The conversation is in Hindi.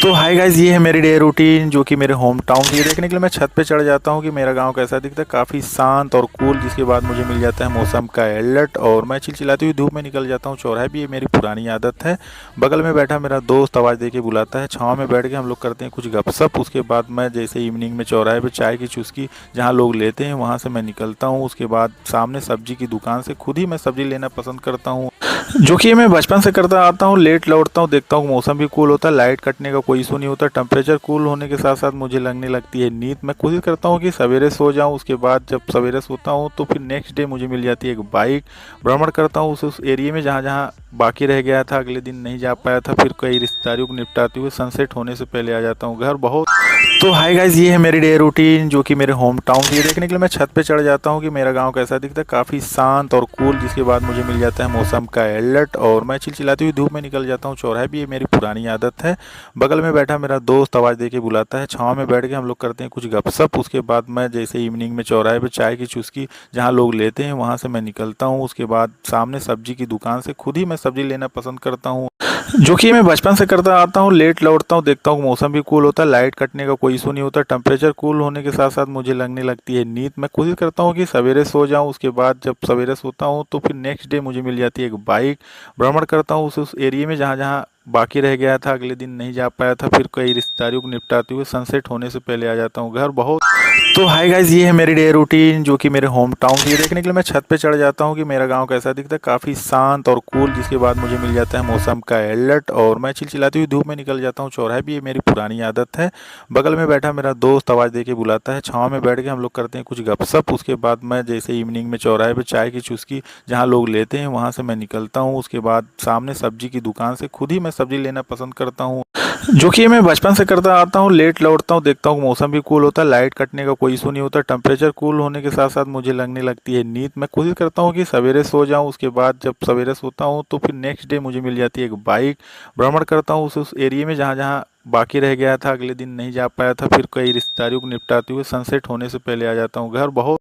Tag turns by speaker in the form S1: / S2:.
S1: तो हाय गाइस, ये है मेरी डे रूटीन जो कि मेरे होम टाउन की। ये देखने के लिए मैं छत पे चढ़ जाता हूँ कि मेरा गांव कैसा दिखता है, काफ़ी शांत और कूल। जिसके बाद मुझे मिल जाता है मौसम का अलर्ट और मैं चिलचिलाती हुई धूप में निकल जाता हूँ चौराहे भी। ये मेरी पुरानी आदत है। बगल में बैठा मेरा दोस्त आवाज़ दे के बुलाता है, छाँव में बैठ के हम लोग करते हैं कुछ गपशप। उसके बाद मैं जैसे इवनिंग में चौराहे पर चाय की चुस्की जहाँ लोग लेते हैं वहाँ से मैं निकलता हूँ। उसके बाद सामने सब्जी की दुकान से खुद ही मैं सब्जी लेना पसंद करता हूँ, जो कि मैं बचपन से करता आता हूँ। लेट लौटता हूँ, देखता हूँ मौसम भी कूल होता है, लाइट कटने का कोई इशू नहीं होता। टेम्परेचर कूल होने के साथ साथ मुझे लगने लगती है नींद। मैं कोशिश करता हूँ कि सवेरे सो जाऊँ। उसके बाद जब सवेरे सोता हूँ तो फिर नेक्स्ट डे मुझे मिल जाती है एक बाइक। भ्रमण करता हूँ उस एरिया में जहाँ जहाँ बाकी रह गया था, अगले दिन नहीं जा पाया था। फिर कई रिश्तेदारियों को निपटाते हुए सनसेट होने से पहले आ जाता हूँ घर। बहुत तो हाय गाइस, ये है मेरी डे रूटीन जो कि मेरे होम टाउन की। ये देखने के लिए मैं छत पे चढ़ जाता हूँ कि मेरा गांव कैसा दिखता है, काफ़ी शांत और कूल। जिसके बाद मुझे मिल जाता है मौसम का अलर्ट और मैं चिलचिलाती हुई धूप में निकल जाता हूँ चौराहे भी। ये मेरी पुरानी आदत है। बगल में बैठा मेरा दोस्त आवाज़ दे के बुलाता है, छाँव में बैठ के हम लोग करते हैं कुछ गपशप। उसके बाद मैं जैसे इवनिंग में चौराहे पर चाय की चुस्की जहाँ लोग लेते हैं वहाँ से मैं निकलता हूँ। उसके बाद सामने सब्जी की दुकान से खुद ही मैं सब्जी लेना पसंद करता हूँ, जो कि मैं बचपन से करता आता हूँ। लेट लौटता हूँ, देखता हूँ मौसम भी कूल होता है, लाइट कटने का कोई इशू नहीं होता। टेम्परेचर कूल होने के साथ साथ मुझे लगने लगती है नींद। मैं कोशिश करता हूँ कि सवेरे सो जाऊँ। उसके बाद जब सवेरे सोता हूँ तो फिर नेक्स्ट डे मुझे मिल जाती है एक बाइक। भ्रमण करता हूँ उस एरिया में जहाँ जहाँ बाकी रह गया था, अगले दिन नहीं जा पाया था। फिर कई रिश्तेदारियों को निपटाते हुए सनसेट होने से पहले आ जाता हूँ घर। बहुत तो हाय गाइस, ये है मेरी डे रूटीन जो कि मेरे होम टाउन की। ये देखने के लिए मैं छत पे चढ़ जाता हूँ कि मेरा गांव कैसा दिखता है, काफ़ी शांत और कूल। जिसके बाद मुझे मिल जाता है मौसम का अलर्ट और मैं चिलचिलाती हुई धूप में निकल जाता हूँ चौराहे भी। ये मेरी पुरानी आदत है। बगल में बैठा मेरा दोस्त आवाज़ दे के बुलाता है, छाँव में बैठ के हम लोग करते हैं कुछ गपशप। उसके बाद मैं जैसे इवनिंग में चौराहे पर चाय की चुस्की जहाँ लोग लेते हैं वहाँ से मैं निकलता हूँ। उसके बाद सामने सब्जी की दुकान से खुद ही मैं सब्जी लेना पसंद करता हूँ, जो कि मैं बचपन से करता आता हूँ। लेट लौटता हूँ, देखता हूँ मौसम भी कूल होता है, लाइट कटने का कोई इशू नहीं होता। टेम्परेचर कूल होने के साथ साथ मुझे लगने लगती है नींद। मैं कोशिश करता हूँ कि सवेरे सो जाऊँ। उसके बाद जब सवेरे सोता हूँ तो फिर नेक्स्ट डे मुझे मिल जाती है एक बाइक। भ्रमण करता हूँ उस एरिया में जहाँ जहाँ बाकी रह गया था, अगले दिन नहीं जा पाया था। फिर कई रिश्तेदारियों को निपटाते हुए सनसेट होने से पहले आ जाता हूँ घर। बहुत